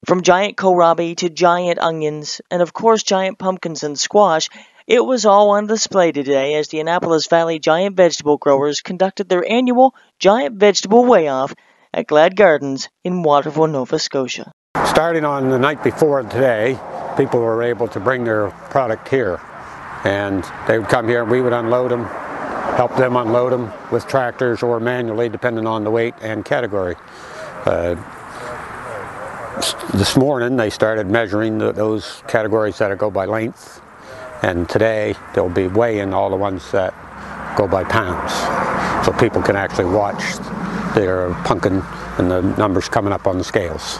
From giant kohlrabi to giant onions, and of course giant pumpkins and squash, it was all on display today as the Annapolis Valley Giant Vegetable Growers conducted their annual Giant Vegetable Weigh-Off at Glad Gardens in Waterville, Nova Scotia. Starting on the night before today, people were able to bring their product here, and they would come here and we would unload them, help them unload them with tractors or manually depending on the weight and category. This morning they started measuring those categories that go by length, and today they'll be weighing all the ones that go by pounds, so people can actually watch their pumpkin and the numbers coming up on the scales.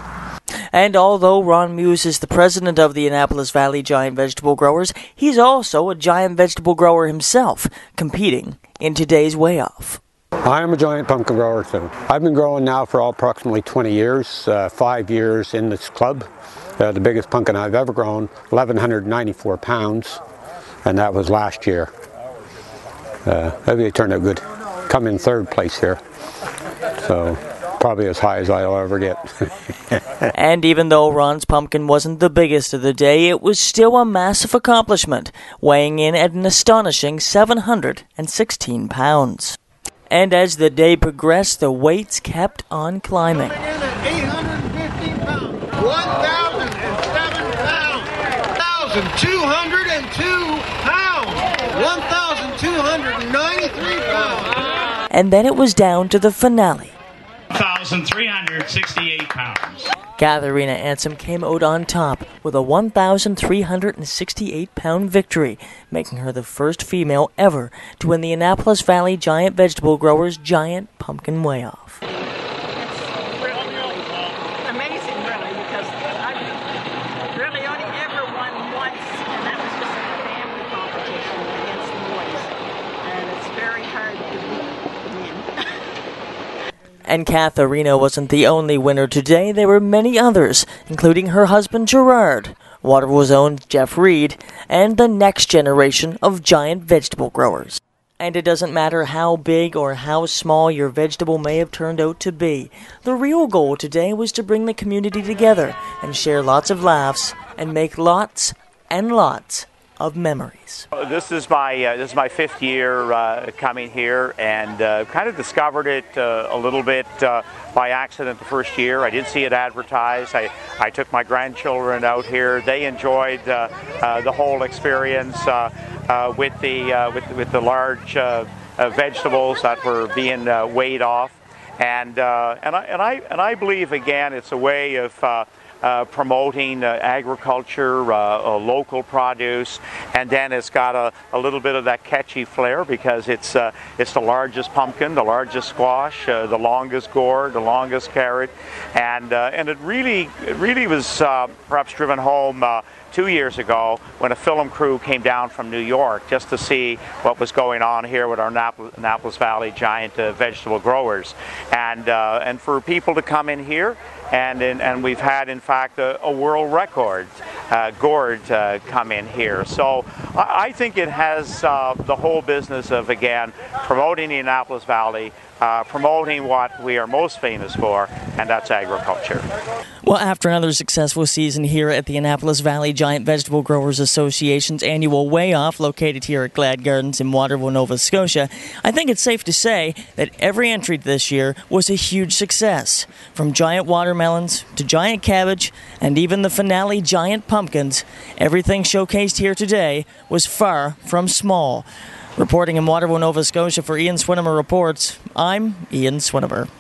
And although Ron Muse is the president of the Annapolis Valley Giant Vegetable Growers, he's also a giant vegetable grower himself, competing in today's weigh-off. I am a giant pumpkin grower too. I've been growing now for approximately 20 years, 5 years in this club. The biggest pumpkin I've ever grown, 1,194 pounds, and that was last year. Maybe it turned out good. Come in third place here, so probably as high as I'll ever get. And even though Ron's pumpkin wasn't the biggest of the day, it was still a massive accomplishment, weighing in at an astonishing 716 pounds. And as the day progressed, the weights kept on climbing. 815 pounds, 1,007 pounds, 1,202 pounds, 1,293 pounds. And then it was down to the finale. 1,368 pounds. Katharina Ansem came out on top with a 1,368-pound victory, making her the first female ever to win the Annapolis Valley Giant Vegetable Growers Giant Pumpkin Weigh-Off. It's really amazing, really, because I've really only ever won once, and that was just in a family competition against the boys. And it's very hard to win. And Katharina wasn't the only winner today. There were many others, including her husband Gerard, Waterville's own Jeff Reed, and the next generation of giant vegetable growers. And it doesn't matter how big or how small your vegetable may have turned out to be. The real goal today was to bring the community together and share lots of laughs and make lots and lots of memories. This is my fifth year coming here, and kind of discovered it a little bit by accident the first year. I did see it advertised. I took my grandchildren out here. They enjoyed the whole experience with the large vegetables that were being weighed off, and I believe again it's a way of promoting agriculture, local produce, and then it's got a little bit of that catchy flair because it's the largest pumpkin, the largest squash, the longest gourd, the longest carrot, and it really was perhaps driven home 2 years ago when a film crew came down from New York just to see what was going on here with our Annapolis Valley Giant Vegetable Growers, and for people to come in here. And we've had, in fact, a world record gourd come in here. So I think it has the whole business of, again, promoting the Annapolis Valley, promoting what we are most famous for, and that's agriculture. Well, after another successful season here at the Annapolis Valley Giant Vegetable Growers Association's annual weigh-off located here at Glad Gardens in Waterville, Nova Scotia, I think it's safe to say that every entry this year was a huge success. From giant watermelons to giant cabbage and even the finale giant pumpkins, everything showcased here today was far from small. Reporting in Waterville, Nova Scotia for Ian Swinimer Reports, I'm Ian Swinimer.